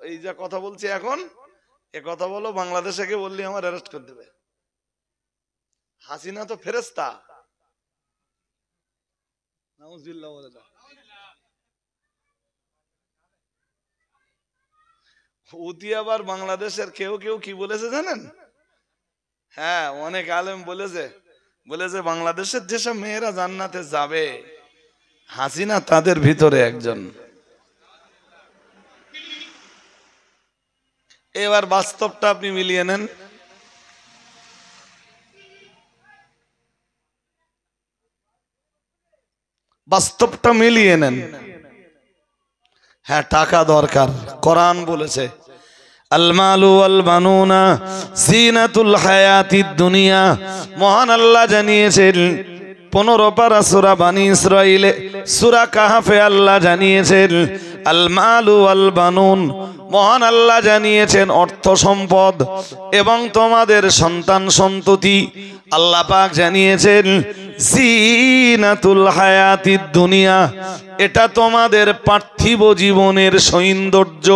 এই যা কথা বলছি এখন, এ কথা বলো বাংলাদেশে কে বললি আমার অ্যারেস্ট করে দেবে। হাসিনা তো ফেরেশতা। নাউজুবিল্লাহ বলে দাও। উতি আবার বাংলাদেশের কেউ কেউ কি বলেছে জানেন? হ্যাঁ, অনেক আলেম বলেছে, বলেছে বাংলাদেশের যেসব মেয়েরা জান্নাতে যাবে, হাসিনা তাদের ভিতরে একজন। এবার বাস্তবটা আপনি মিলিয়ে নেন। বাস্তবটা মিলিয়ে নেন। হ্যাঁ, টাকা দরকার। কোরআন বলেছে আল মালু ওয়াল বানুনা জিনাতুল হায়াতিদ দুনিয়া। মহান আল্লাহ জানিয়েছেন 15 পারা সূরা বানি ইসরাঈলে, সূরা কাহফে আল্লাহ জানিয়েছেন আল মালু ওয়াল বানুন। মহান আল্লাহ জানিয়েছেন অর্থ সম্পদ এবং তোমাদের সন্তান সন্ততি। আল্লাহ পাক জানিয়েছেন জিনাতুল হায়াতিদ দুনিয়া, এটা তোমাদের পার্থিব জীবনের সৌন্দর্য।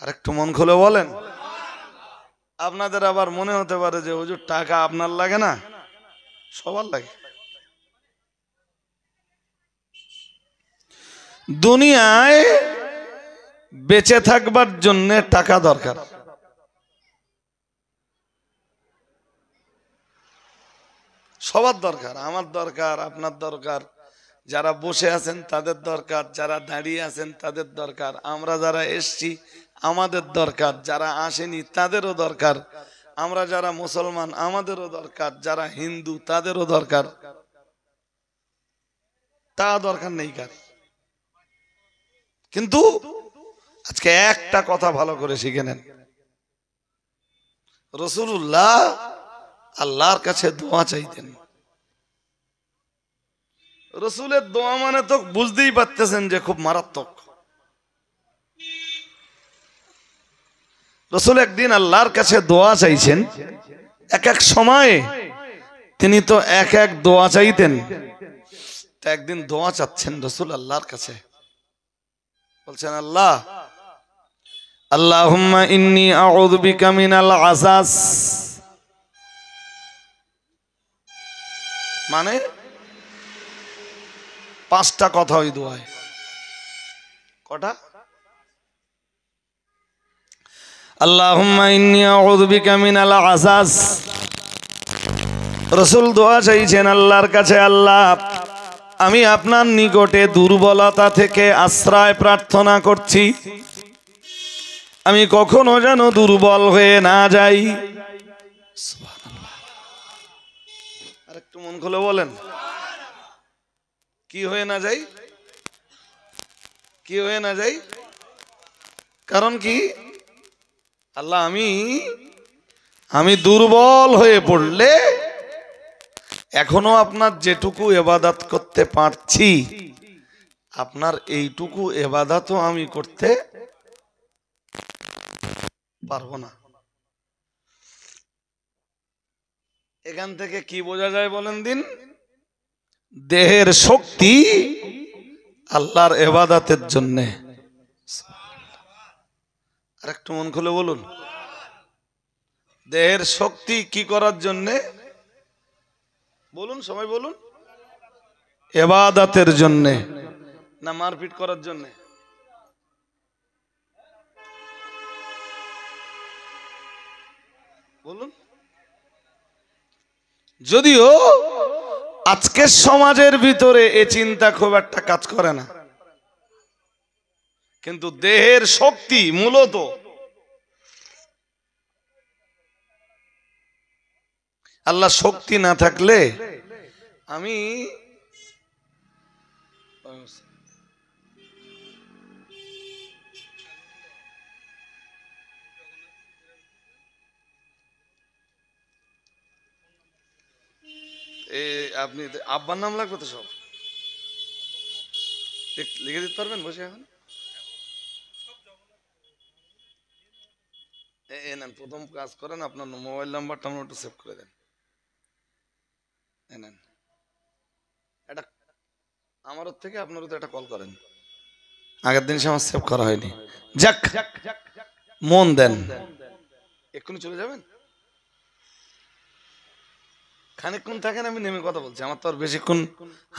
আর একটু মন খুলে বলেন। আপনাদের আবার মনে হতে পারে যে হুজুর টাকা আপনার লাগে না, সবার লাগে। দুনিয়ায় বেঁচে থাকবার জন্য টাকা দরকার। সবার দরকার, আমার দরকার, আপনার দরকার, যারা বসে আছেন তাদের দরকার, যারা দাঁড়িয়ে আছেন তাদের দরকার, আমরা যারা এসছি আমাদের দরকার, যারা আসেনি তাদেরও দরকার, আমরা যারা মুসলমান আমাদেরও দরকার, যারা হিন্দু তাদেরও দরকার। তা দরকার নেই কার। কিন্তু আজকে একটা কথা ভালো করে শিখে নেন, রাসূলুল্লাহ আল্লাহর কাছে দোয়া চাইতেন। রসুলের দোয়া মানে তো বুঝতেই পারতেছেন যে খুব মারাত্মক। রসুল একদিন আল্লাহর কাছে দোয়া চাইছেন। এক এক সময়ে তিনি তো এক এক দোয়া চাইতেন। তা একদিন দোয়া চাচ্ছেন রসুল আল্লাহর কাছে, বলছেন আল্লাহ, আল্লাহুম্মা ইন্নী আউযু বিকা মিনাল আসাস। মানে 5টা কথা ওই দোয়ায়। কটা? আল্লাহুম্মা ইন্নী আউযু বিকা মিনাল আসাস। রাসূল দোয়া চাইছেন আল্লাহর কাছে, আল্লাহ আমি আপনার নিকটে দুর্বলতা থেকে আশ্রয় প্রার্থনা করছি, আমি কখনো যেন দুর্বল হয়ে না যাই। সুবহানাল্লাহ। আরেকটু মন খুলে বলেন, কি হয়ে না যাই? কি হয়ে না যাই? কারণ কি? আল্লাহ আমি দুর্বল হয়ে পড়লে এখনো আপনার যেটুকু ইবাদত করতে পারছি, আপনার এইটুকু ইবাদতও আমি করতে পারবো না। এখান থেকে কি বোঝা যায় বলেন দিন? দেহের শক্তি আল্লাহর ইবাদতের জন্য। আর একটু মন খুলে বলুন, দেহের শক্তি কি করার জন্য? বলুন, সবাই বলুন। ইবাদতের জন্য, না মারপিট করার জন্য? বলুন। যদিও আজকের সমাজের ভিতরে এ চিন্তা খুব একটা কাজ করে না, কিন্তু দেহের শক্তি মূলত আল্লাহ শক্তি না থাকলে আমি আপনি আব্বার নাম লাগবে তো, সব লিখে দিতে পারবেন বসে? এখন নেন, প্রথম কাজ করেন, আপনার মোবাইল নাম্বারটা আমরা একটু সেভ করে দেন। নেন, এটা আমার থেকে আপনারও তো একটা কল করেন, আগের দিন সে আমার সেভ করা হয়নি। যাক, মন দেন, এক্ষুনি চলে যাবেন, খানিকক্ষণ থাকেন, আমি নেমে কথা বলছি, আমার তো আর বেশিক্ষণ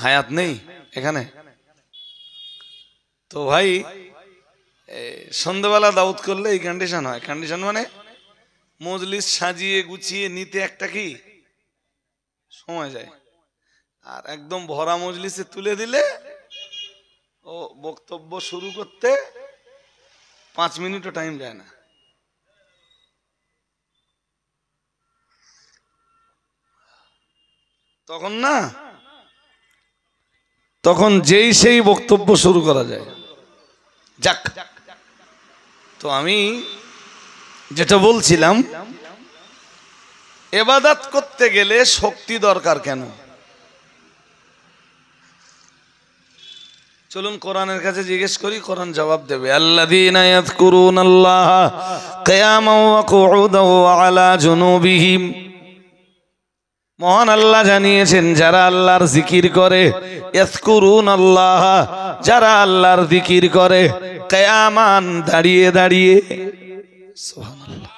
হায়াত নেই এখানে। তো ভাই, সন্ধ্যাবেলা দাওয়াত করলে এই কন্ডিশন হয়। কন্ডিশন মানে মজলিস সাজিয়ে গুছিয়ে নিতে একটা কি সময় যায়, আর একদম ভরা মজলিসে তুলে দিলে ও বক্তব্য শুরু করতে 5 মিনিটও টাইম যায় না। তখন না, তখন যেই সেই বক্তব্য শুরু করা যায়। যাক, তো আমি যেটা বলছিলাম, ইবাদত করতে গেলে শক্তি দরকার কেন? চলুন কোরআনের কাছে জিজ্ঞেস করি, কোরআন জবাব দেবে। আল্লাযীনা ইয়াযকুরুনাল্লাহা কিয়ামান ওয়া কুউদান ওয়া আলা জুনুবিহিম। মহান আল্লাহ জানিয়েছেন, যারা আল্লাহর জিকির করে, ইয়াযকুরুনাল্লাহ, যারা আল্লাহর জিকির করে, কিয়ামান, দাঁড়িয়ে দাঁড়িয়ে। সুবহানাল্লাহ।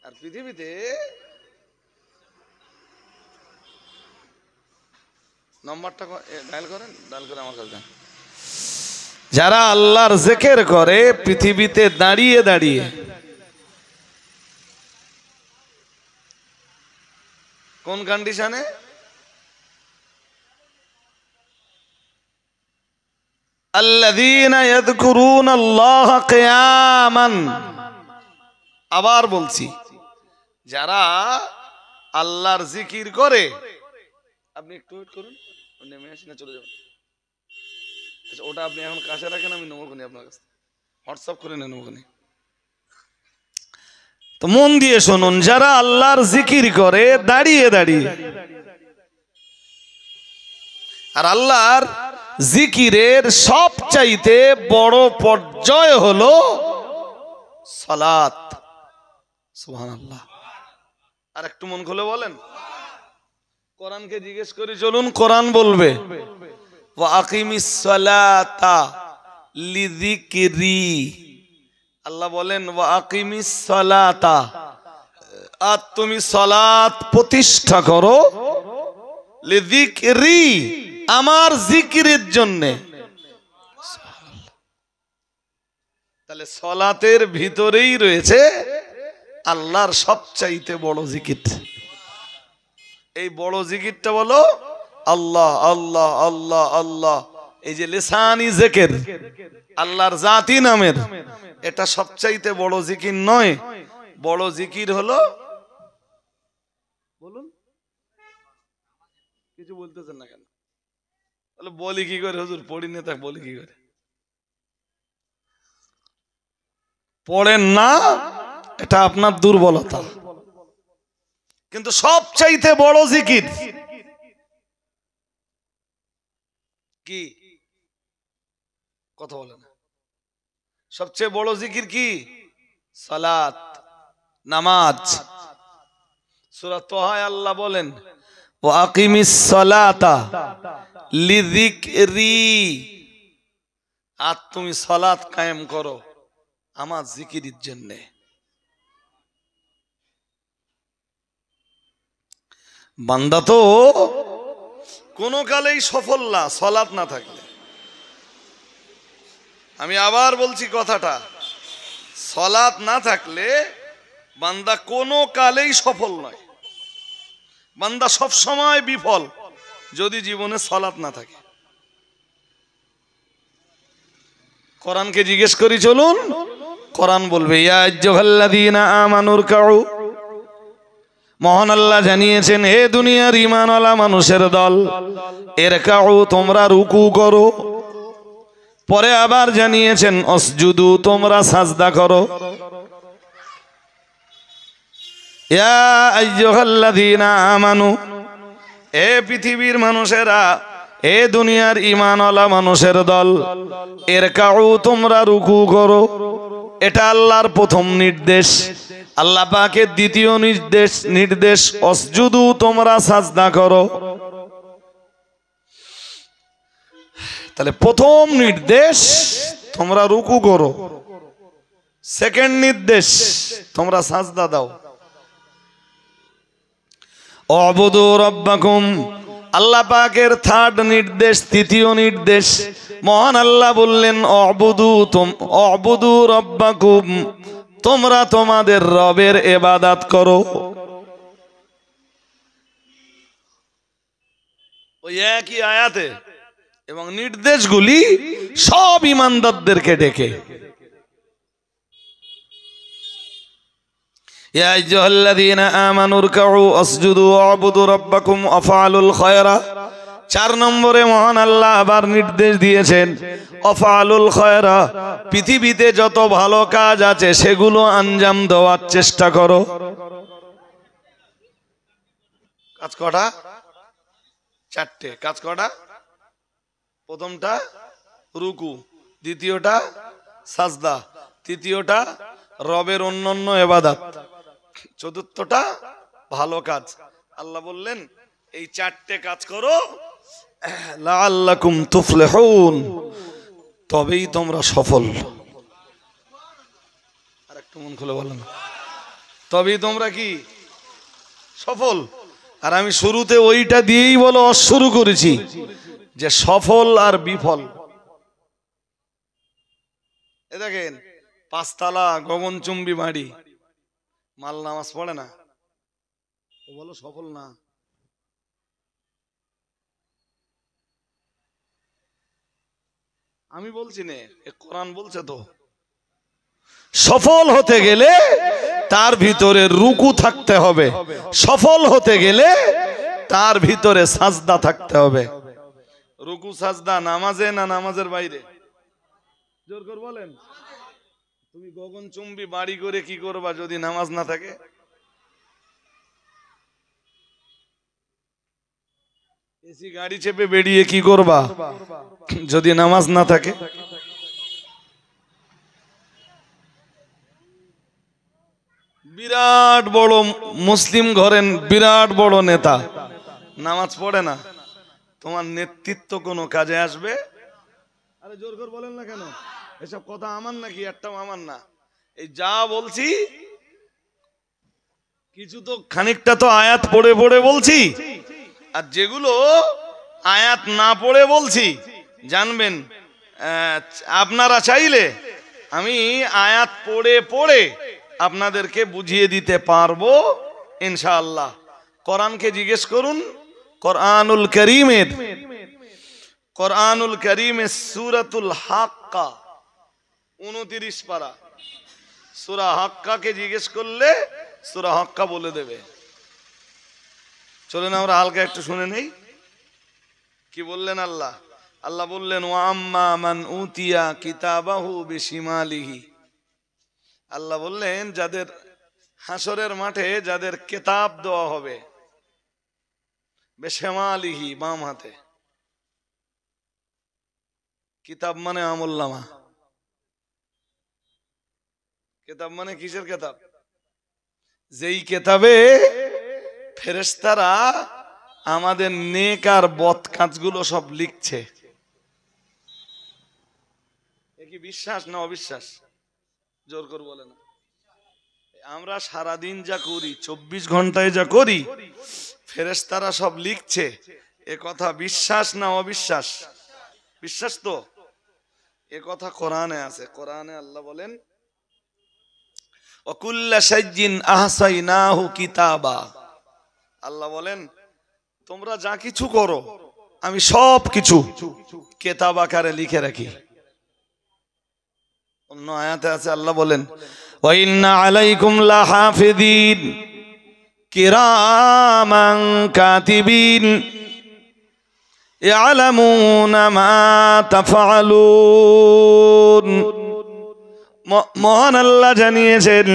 আর পৃথিবীতে নম্বরটা ডায়াল করেন, ডায়াল করে আমার কাছে দেন। যারা আল্লাহর জিকির করে পৃথিবীতে দাঁড়িয়ে দাঁড়িয়ে, কোন কন্ডিশনে? আল্লাযীনা ইয়াযকুরুনাল্লাহা কিয়ামান। আবার বলছি, যারা আল্লাহর জিকির করে। আপনি একটু ওয়েট করুন, নেমে আসি না, চলে যাবেন। আচ্ছা, ওটা আপনি এখন কাছে রাখেন, আমি নেবো কোনি আপনার কাছে, হোয়াটসঅ্যাপ করে নেবো কোনি। তো মন দিয়ে শুনুন, যারা আল্লাহর জিকির করে দাঁড়িয়ে দাঁড়িয়ে, আর আল্লাহর জিকিরের সবচাইতে বড় পর্যায় হলো সালাত। সুবহানাল্লাহ। আর একটু মন খুলে বলেন, কোরআনকে জিজ্ঞেস করি, চলুন, কোরআন বলবে ওয়া আকিমিস সালাতা লিযিকরি। আল্লাহ বলেন ওয়া আকিমিস সালাতা, আর তুমি সালাত প্রতিষ্ঠা করো, লিযিকরি, আমার জিকিরের জন্য। তাহলে সালাতের ভিতরেই রয়েছে আল্লাহর সবচাইতে বড় জিকির। এই বড় জিকিরটা বলো আল্লাহ আল্লাহ আল্লাহ আল্লাহ। এই যে লিসানি জিকির, আল্লাহর জাতি নামের, এটা সবচাইতে বড় জিকির নয়। বড় জিকির হলো, বলুন, কিছু বলতেছেন না কেন? তাহলে বলি কি করে হুজুর? পড়ি না, তাই বলি কি করে? পড়েন না, এটা আপনার দুর্বলতা। কিন্তু সবচাইতে বড় জিকির কি? কথা বলে না। সবচেয়ে বড় জিকির কি? সালাত, নামাজ। সূরা তাহায় আল্লাহ বলেন ওয়া আকিমিস সালাতা লিযিকরি, আর তুমি সালাত কায়েম করো আমার জিকিরের জন্য। বান্দা তো কোনো কালেই সফল না সালাত না থাকলে। আমি আবার বলছি কথাটা, সালাত না থাকলে বান্দা কোনো কালেই সফল নয়। বান্দা সব সময় বিফল যদি জীবনে সালাত না থাকে। কোরআনকে জিজ্ঞেস করি, চলুন, কোরআন বলবে ইয়া আইয়ুহাল্লাযীনা আমানুর কাউ। মহান আল্লাহ জানিয়েছেন, হে দুনিয়ার ঈমানওয়ালা মানুষের দল, এর কাউ, তোমরা রুকু করো। পরে আবার জানিয়েছেন অসজুদু, তোমরা সাজদা করো। ইয়া আইয়ুহাল্লাযীনা আমানু, এ পৃথিবীর মানুষেরা, এ দুনিয়ার ঈমানওয়ালা মানুষের দল, এর কাউ, তোমরা রুকু করো। এটা আল্লাহর প্রথম নির্দেশ। আল্লাহ পাকের দ্বিতীয় নির্দেশ অসজুদু, তোমরা সাজদা করো। তাহলে প্রথম নির্দেশ তোমরা রুকু করো, সেকেন্ড নির্দেশ তোমরা সাজদা দাও। অবুদু রব্বাকুম, আল্লাহ পাকের থার্ড নির্দেশ, তৃতীয় নির্দেশ। মহান আল্লাহ বললেন অবুদু রব্বাকুম, তোমরা তোমাদের রবের ইবাদত করো। ওই একই আয়াতে এবং নির্দেশগুলি সব ঈমানদারদেরকে ডেকে। ইয়া আইয়ুহাল্লাযীনা আমানু রুকউ ওয়াসজুদু ওয়া'বুদু রাব্বাকুম ওয়াফআলুল খায়রা। 4 নম্বরে মহান আল্লাহ আবার নির্দেশ দিয়েছেন ওয়াফআলুল খায়রা, পৃথিবীতে যত ভালো কাজ আছে সেগুলো আঞ্জাম দেওয়ার চেষ্টা করো। কাজ কটা? 4টে। কাজ কটা? প্রথমটা রুকু, দ্বিতীয়টা সাজদা, তৃতীয়টা রবের অন্যান্য ইবাদত, চতুর্থটা ভালো কাজ। আল্লাহ বললেন এই 4টে কাজ করো লাআল্লাকুম তুফলিহুন, তবেই তোমরা সফল। আর একটু মন খুলে বলেন, তবেই তোমরা কি সফল। আর আমি শুরুতে ওইটা দিয়েই বলো শুরু করেছি যে সফল আর বিফল। এ দেখেন 5 তলা গগনচুম্বী বাড়ি, মাল নামাজ পড়ে না, ও বলো সফল না। আমি বলছি না, এ কোরআন বলছে তো। সফল হতে গেলে তার ভিতরে রুকু থাকতে হবে, সফল হতে গেলে তার ভিতরে সাজদা থাকতে হবে। রুকু সাজদা নামাজে না নামাজের বাইরে? জোর করে বলেন। তুমি গগনচুম্বী বাড়ি করে কি করবা যদি নামাজ না থাকে? এসি গাড়ি চেপে বেরিয়ে কি করবা যদি নামাজ না থাকে? বিরাট বড় মুসলিম ঘরের বিরাট বড় নেতা, নামাজ পড়ে না, তোমার নেতৃত্ব কোনো কাজে আসবে? আরে জোর করে বলেন না কেন? এসব কথা আমার নাকি? একটাও আমার না। এই যা বলছি কিছু তো খানিকটা তো আয়াত পড়ে পড়ে বলছি, আর যেগুলো আয়াত না পড়ে বলছি জানবেন আপনারা চাইলে আমি আয়াত পড়ে পড়ে আপনাদেরকে বুঝিয়ে দিতে পারবো ইনশাআল্লাহ। কোরআনকে জিজ্ঞেস করুন, কোরআনুল কারীমের সূরাতুল হাক্কা 29 পারা, সূরা হাক্কাকে জিজ্ঞেস করলে সূরা হাক্কা বলে দেবে। চলেন আমরা হালকা একটু শুনে নেই কি বললেন আল্লাহ। আল্লাহ বললেন ওয়া আম্মা মান উতিয়া কিতাবাহু বিশিমালিহি। আল্লাহ বললেন যাদের হাসরের মাঠে যাদের কিতাব দেওয়া হবে বিশিমালিহি, বাম হাতে। কিতাব মানে আমলনামা। কিতাব মানে কিসের কিতাব? যেই কিতাবে ফেরেশতারা আমাদের নেক আর বদ কাজগুলো সব লিখছে। এ কি বিশ্বাস না অবিশ্বাস? জোর করে বলে না। আমরা সারাদিন যা করি, 24 ঘন্টায় যা করি, ফেরেশতারা সব লিখছে। এ কথা বিশ্বাস না অবিশ্বাস? বিশ্বাস তো। এ কথা কোরআনে আছে। কোরআনে আল্লাহ বলেন ওয়াকুল্লা শাইইন আহসাইনাহু কিতাবা। আল্লাহ বলেন তোমরা যা কিছু করো আমি সব কিছু কিতাব আকারে লিখে রাখি। অন্য আয়াতে আছে আল্লাহ বলেন ওয়া ইন্না আলাইকুম লাহাফিযিন কিরামান কাতিবিন ইয়ালামুনা মা তাফআলুন। মহান আল্লাহ জানিয়েছেন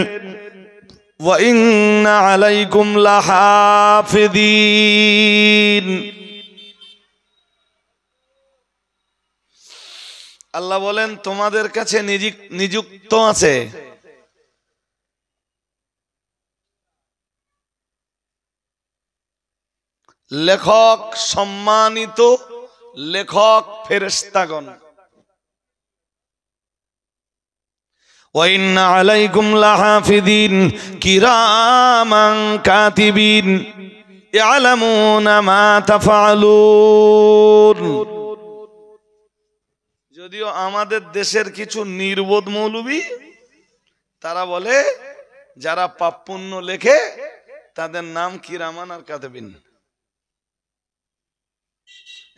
ওয়া ইন্না আলাইকুম লাহাফিযিন। আল্লাহ বলেন তোমাদের কাছে নিযুক্ত আছে লেখক, সম্মানিত লেখক ফেরেশতাগণ। ওয়া ইন্না আলাইকুম লাহাফিযিন কিরামান কাতিবিন ইয়ালামুনা মা তাফআলুন। যদিও আমাদের দেশের কিছু নির্বোধ মৌলবী তারা বলে যারা পাপ পুণ্য লেখে তাদের নাম কিরামান আর কাতিবিন।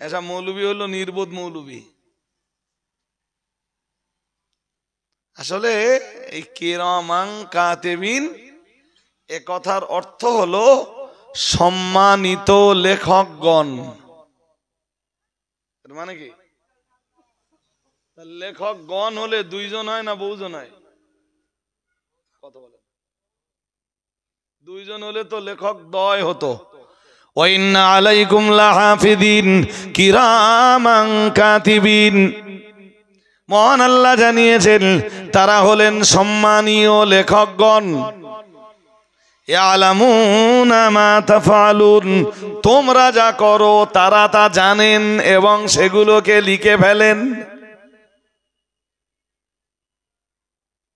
এসব মৌলবী হলো নির্বোধ মৌলবী। আসলে এই কিরামান কাতিবিন এ কথার অর্থ হলো সম্মানিত লেখকগণ। মানে কি? লেখকগণ হলে দুইজন হয় না বহুজন হয়? কত বলে? দুইজন হলে তো লেখক দয় হতো। ওয়া ইন্না আলাইকুম লাহাফিযিন কিরামান কাতিবিন, মহান আল্লাহ জানিয়েছেন তারা হলেন সম্মানীয় লেখকগণ। ইয়ালামুনা মা তাফআলুন, তোমরা যা করো তারা তা জানেন এবং সেগুলোকে লিখে ফেলেন।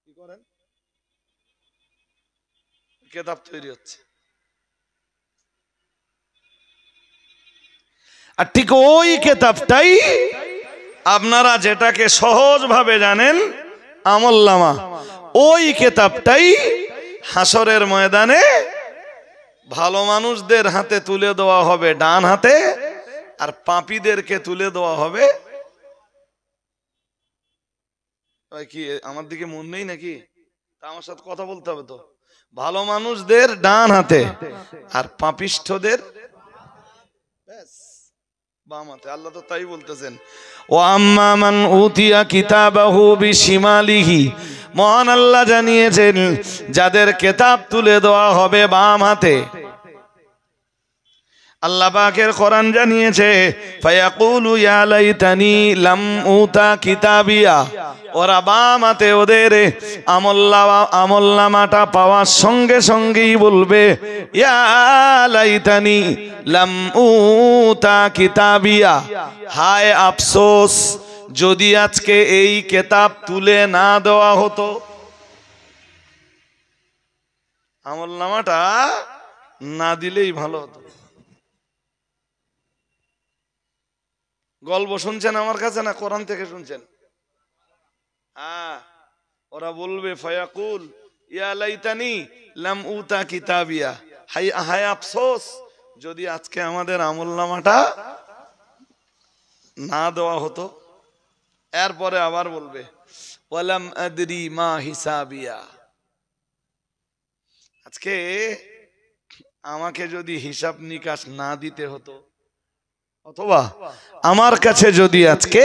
কি করেন? কিতাব তৈরি হচ্ছে। আর ঠিক ওই কিতাবটাই আপনারা যেটাকে সহজভাবে জানেন আমলনামা, ওই কিতাবটাই হাসরের ময়দানে ভালো মানুষদের হাতে তুলে দেওয়া হবে ডান হাতে, আর পাপীদেরকে তুলে দেওয়া হবে। কি আমার দিকে মন নেই নাকি? আমার সাথে কথা বলতে হবে তো। ভালো মানুষদের ডান হাতে আর পাপিষ্ঠদের বাম হাতে। আল্লাহ তো তাই বলতেছেন, ও আম্মা মান উতিয়া কিতাবাহু বিশিমালিহি, মহান আল্লাহ জানিয়েছেন যাদের কিতাব তুলে দেওয়া হবে বাম হাতে। আল্লাহ পাকের কোরআন জানিয়েছে ফায়াকুলু ইয়া লাইতানি লাম উতা কিতাবিয়া, ওরা বাম হাতে ওদের আমলনামাটা পাওয়ার সঙ্গে সঙ্গেই বলবে ইয়া লাইতানি লাম উতা কিতাবিয়া, হায় আফসোস যদি আজকে এই কিতাব তুলে না দেওয়া হতো। আমলনামাটা না দিলেই ভালো হতো। গল্প শুনছেন আমার কাছে না কোরআন থেকে শুনছেন? হ্যাঁ, ওরা বলবে ফায়াকুল ইয়া লাইতানি লাম উতা কিতাবিয়া, হায় আফসোস যদি আজকে আমাদের আমলনামাটা না দেওয়া হতো। এরপরে আবার বলবে ওয়ালাম আদরি মা হিসাবিয়া, আজকে আমাকে যদি হিসাব নিকাশ না দিতে হতো, অথবা আমার কাছে যদি আজকে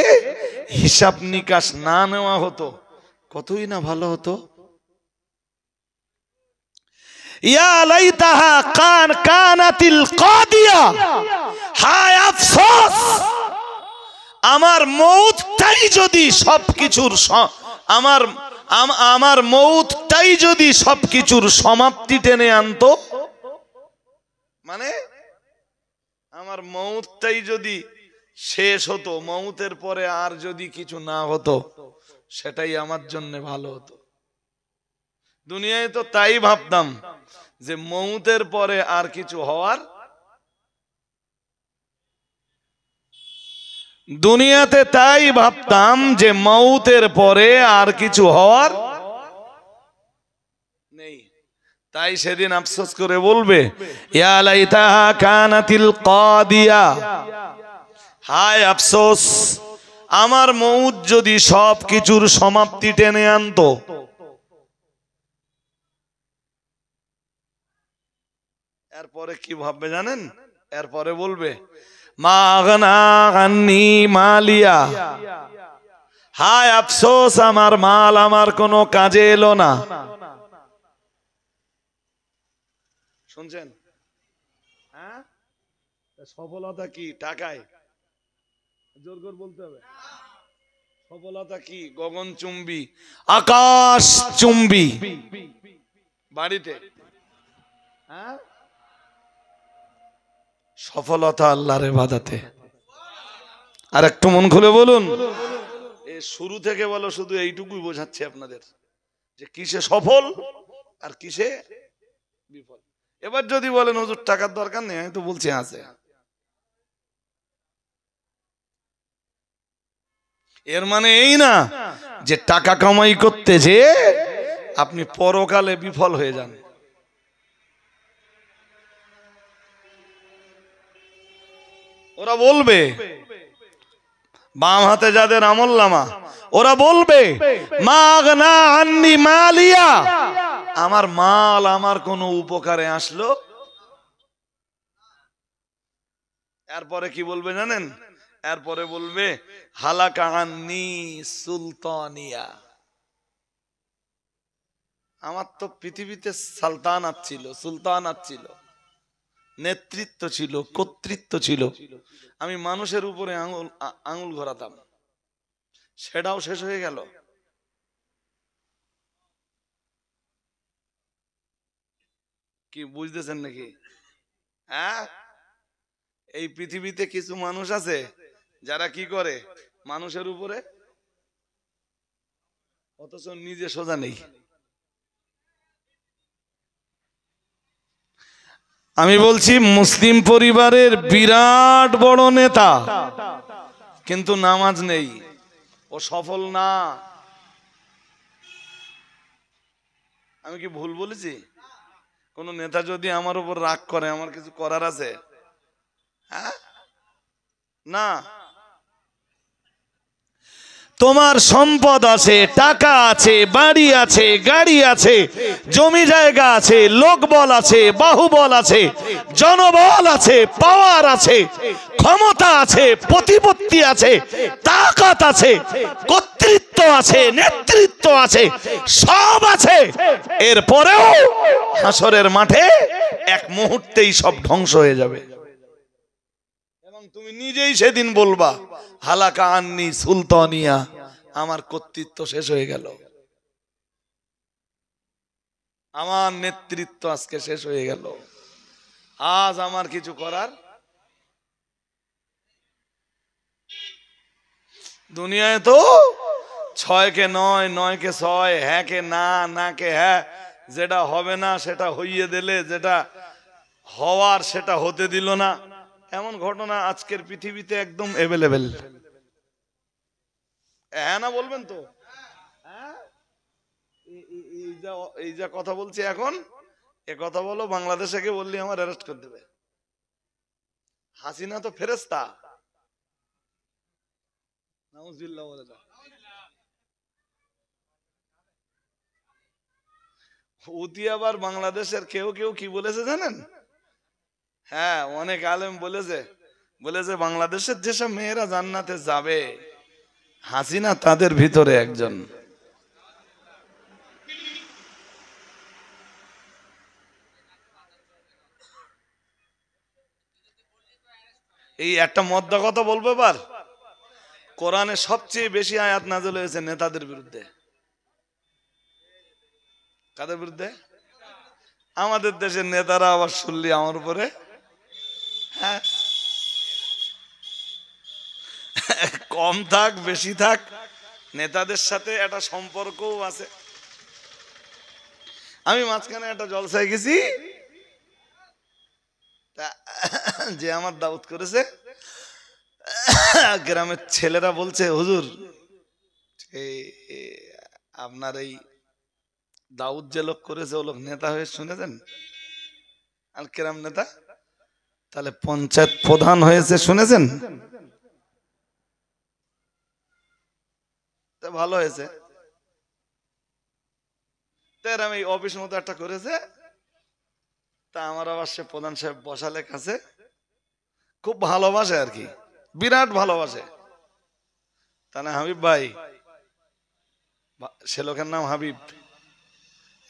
হিসাব নিকাশ না নেওয়া হতো, কতই না ভালো হতো। ইয়া লাইতাহা কানাতিল কাদিয়া, হায় আফসোস আমার মউতটাই যদি সবকিছুর আমার মউতটাই যদি সবকিছুর সমাপ্তি টেনে আনতো, মানে আমার মউতটাই যদি শেষ হতো, মউতের পরে আর যদি কিছু না হতো, সেটাই আমার জন্য ভালো হতো। দুনিয়ায় তো তাই ভাবতাম যে মউতের পরে আর কিছু হওয়ার, দুনিয়াতে তাই ভাবতাম যে মউতের পরে আর কিছু হওয়ার নেই। তাই সেদিন আফসোস করে বলবে ইয়া লাইতাহা কানাতিল কাদিয়া, হায় আফসোস আমার মউত যদি সব কিছুর সমাপ্তি টেনে আনতো। এরপরে কি ভাববে জানেন? এরপরে বলবে মা আগনা আন্নি মালিয়া, হায় আফসোস আমার মাল আমার কোনো কাজে এলো না। শুনছেন? হ্যাঁ, সফলতা কি টাকায়? জোর করে বলতে হবে। সফলতা কি গগনচুম্বী আকাশ চুম্বী বাড়িতে? হ্যাঁ, সফলতা আল্লাহর ইবাদতে। আর একটু মন খুলে বলুন। এই শুরু থেকে বলো, শুধু এইটুকুই বোঝাচ্ছি আপনাদের যে কিসে সফল আর কিসে বিফল। এবার যদি বলেন হুজুর টাকার দরকার নেই, আমি তো বলছি আছে। এর মানে এই না যে টাকা কামাই করতে যে আপনি পরকালে বিফল হয়ে যান। ওরা বলবে, বাম হাতে যাদের আমলনামা, ওরা বলবে মাগনা আন্নি মালিয়া, আমার মাল আমার কোনো উপকারে আসলো? এরপরে কি বলবে জানেন? এরপরে বলবে হালাকা আন্নি সুলতানিয়া, আমার তো পৃথিবীতে সালতানাত ছিল, সুলতানাত ছিল, নেতৃত্ব ছিল, কর্তৃত্ব ছিল, আমি মানুষের উপরে আঙুল ঘোরাতাম, সেটাও শেষ হয়ে গেল। কি বুঝতেছেন নাকি? হ্যাঁ, এই পৃথিবীতে কিছু মানুষ আছে যারা কি করে, মানুষের উপরে, অথচ নিজে সোজা নেই। আমি বলছি মুসলিম পরিবারের বিরাট বড় নেতা, কিন্তু নামাজ নেই, ও সফল না। আমি কি ভুল বলেছি? কোন নেতা যদি আমার উপর রাগ করে, আমার কিছু করার আছে? হ্যাঁ, না। তোমার সম্পদ আছে, টাকা আছে, বাড়ি আছে, গাড়ি আছে, জমি জায়গা আছে, লোকবল আছে, বাহুবল আছে, জনবল আছে, পাওয়ার আছে, ক্ষমতা আছে, প্রতিপত্তি আছে, তাকাত আছে, কর্তৃত্ব আছে, নেতৃত্ব আছে, সব আছে। এরপরেও হাসরের মাঠে এক মুহূর্তেই সব ধ্বংস হয়ে যাবে। এবং তুমি নিজেই সেদিন বলবা হালাকা আন্নি সুলতানিয়া, আমার কর্তৃত্ব শেষ হয়ে গেল, আমার নেতৃত্ব আজকে শেষ হয়ে গেল, আজ আমার কিছু করার। দুনিয়ায় তো 6 কে 9, 9 কে 6, হ্যাঁ কে না, না কে হ্যাঁ, যেটা হবে না সেটা হইয়ে দিলে, যেটা হওয়ার সেটা হতে দিল না, এমন ঘটনা আজকের পৃথিবীতে একদম এভেলেবেল। হ্যাঁ না বলবেন তো? এই যা কথা বলছি এখন, এ কথা বলো বাংলাদেশে কে বললি আমার অ্যারেস্ট করে দেবে। হাসিনা তো ফেরেশতা, নাউজুবিল্লাহ বলে দাও। উদি আবার বাংলাদেশের কেউ কেউ কি বলেছে জানেন? হ্যাঁ, অনেক আলেম বলেছে, বলেছে বাংলাদেশের যেসব মেয়েরা জান্নাতে যাবে, হাসিনা তাদের ভিতরে একজন। এই একটা মদ্দা কথা বলবো এবার। কোরআনে সবচেয়ে বেশি আয়াত নাযিল হয়েছে নেতাদের বিরুদ্ধে। কাদের বিরুদ্ধে? আমাদের দেশের নেতারা আবার শুনলি আমার উপরে। হ্যাঁ, কম থাক বেশি থাক, নেতাদের সাথে একটা সম্পর্কও আছে। আমি মাঝখানে একটা জলসায় গেছি, যে আমার দাওয়াত করেছে, গ্রামের ছেলেরা বলছে হুজুর আপনার এই দাউদ যে লোক করেছে, ও লোক নেতা হয়ে শুনেছেন? আর কিরাম নেতা? তাহলে পঞ্চায়েত প্রধান হয়েছে শুনেছেন? ভালো হয়েছে। আমি অফিস মতো একটা করেছে, তা আমার আবার সে প্রধান সাহেব বসালে কাছে, খুব ভালোবাসে আর কি, বিরাট ভালোবাসে। তাহলে হাবিব ভাই, সে লোকের নাম হাবিব,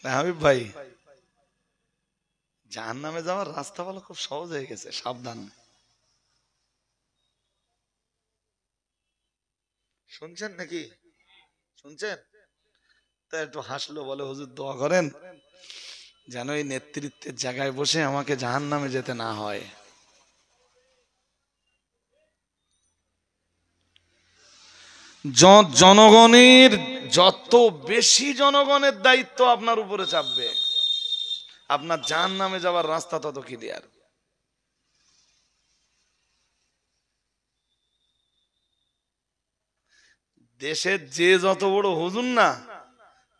হাবিব ভাই জাহান্নামে যাওয়ার রাস্তা বলো খুব সহজ হয়ে গেছে, সাবধান। শুনছেন নাকি? শুনছেন? তা একটু হাসলো, বলে হুজুর দোয়া করেন যেন এই নেতৃত্বের জায়গায় বসে আমাকে জাহান্নামে যেতে না হয়। জনগণের যত বেশি জনগণের দায়িত্ব আপনার উপরে চাপবে, আপনার জাহান্নামে যাওয়ার রাস্তা তত ক্লিয়ার। দেশের যে যত বড় হুজুর না,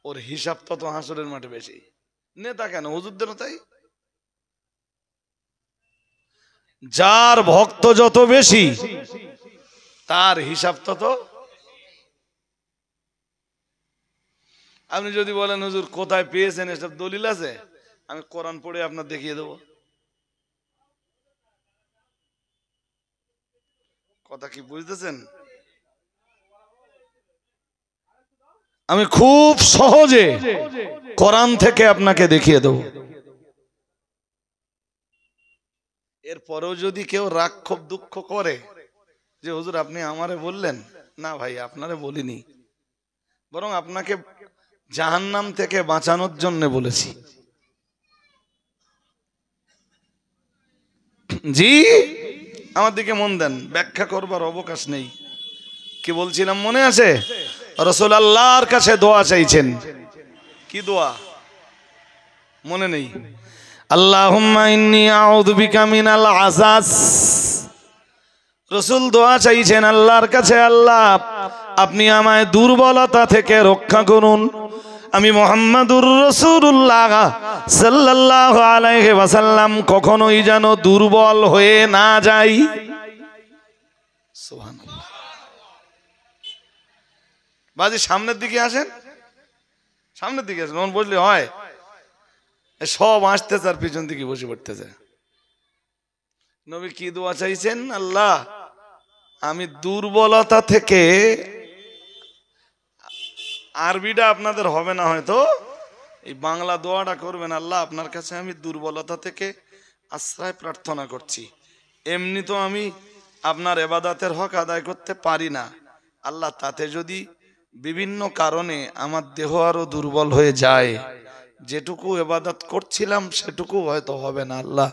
ওর হিসাব তত হাসরের মাঠে বেশি। নেতা কেন, হুজুরদের তাই। যার ভক্ত যত বেশি, তার হিসাব তত। আপনি যদি বলেন হুজুর কোথায় পেয়েছেন এসব দলিল আছে, আমি কোরআন পড়ে আপনার দেখিয়ে দেব। কথা কি বুঝতেছেন? আমি খুব সহজে কোরআন থেকে আপনাকে দেখিয়ে দেব। এরপরেও যদি কেউ রাগ ক্ষোভ দুঃখ করে যে হুজুর আপনি আমারে বললেন, না ভাই আপনারে বলিনি, বরং আপনাকে জাহান্নাম থেকে বাঁচানোর জন্য বলেছি। জি, আমার দিকে মন দেন, ব্যাখ্যা করবার অবকাশ নেই। কি বলছিলাম মনে আছে? রাসূল আল্লাহর কাছে দোয়া চাইছেন। কি দোয়া মনে নেই? আল্লাহুম্মা ইন্নী আউযু বিকা মিনাল আযাস। রাসূল দোয়া চাইছেন আল্লাহর কাছে, আল্লাহ আপনি আমায় দুর্বলতা থেকে রক্ষা করুন। আমি মুহাম্মাদুর রাসূলুল্লাহ সাল্লাল্লাহু আলাইহি ওয়াসাল্লাম কখনোই যেন দুর্বল হয়ে না যাই। সুবহানাল্লাহ। বাজি সামনের দিকে আসেন, সামনের দিকে আসেন। বসলে হয়, সব আসতেছে আর পিছন দিকে বসে পড়তেছে। নবী কি দোয়া চাইছেন? আল্লাহ আমি দুর্বলতা থেকে, আরবিটা আপনাদের হবে না হয়তো, এই বাংলা দোয়াটা করবেন। আল্লাহ আপনার কাছে আমি দুর্বলতা থেকে আশ্রয় প্রার্থনা করছি। এমনি তো আমি আপনার ইবাদতের হক আদায় করতে পারি না আল্লাহ, তাতে যদি বিভিন্ন কারণে আমার দেহ আরো দুর্বল হয়ে যায়, যেটুকু ইবাদত করছিলাম সেটুকু হয়তো হবে না আল্লাহ,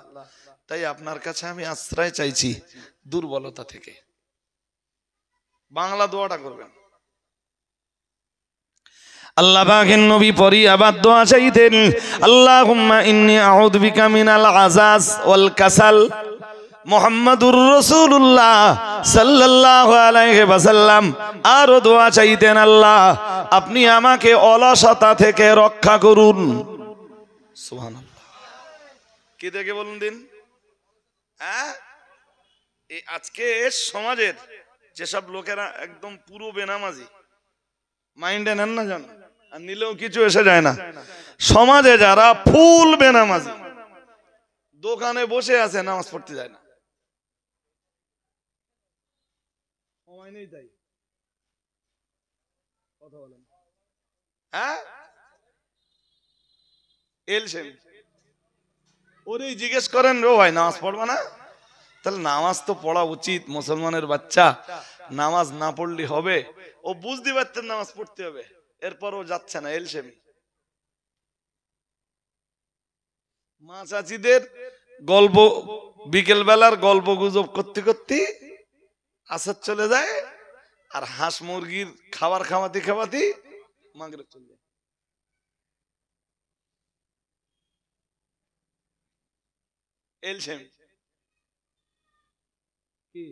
তাই আপনার কাছে আমি আশ্রয় চাইছি দুর্বলতা থেকে। বাংলা দোয়াটা করবেন। আল্লাহ পাকের নবী পরি আবার দোয়া চাইতেন, আল্লাহুম্মা ইন্নী আউযু বিকা মিনাল আযাস ওয়াল কাসাল। মুহাম্মাদুর রাসূলুল্লাহ সাল্লাল্লাহু আলাইহি ওয়াসাল্লাম আরো দোয়া চাইতেন, আল্লাহ আপনি আমাকে অলসতা থেকে রক্ষা করুন। সুবহানাল্লাহ। কি থেকে বলুন দিন? হ্যাঁ, এই আজকে সমাজের যেসব লোকেরা একদম পুরো বেনামাজি, মাইন্ডে নেন না জান, আর নিলেও কিছু এসে যায় না। সমাজে যারা ফুল বেনামাজি, দোকানে বসে আছে, নামাজ পড়তে যায় না। সময় নেই তাই কথা বলেন। হ্যাঁ, এলছেন ওরেই জিজ্ঞেস করেন, রো ভাই নামাজ পড়বা না? তাহলে নামাজ তো পড়া উচিত, মুসলমানের বাচ্চা, নামাজ না পড়লে হবে? ও বুঝতে পারতেন নামাজ পড়তে হবে, এরপর ও যাচ্ছে না। এলসেমি মা চাচিদের গল্প, বিকেল বেলার গল্প গুজব করতে করতে আসর চলে যায়, আর হাঁস মুরগির খাবার খাওয়াতে খাওয়াতে মাগরিব চলে যায়। এলসেমি কি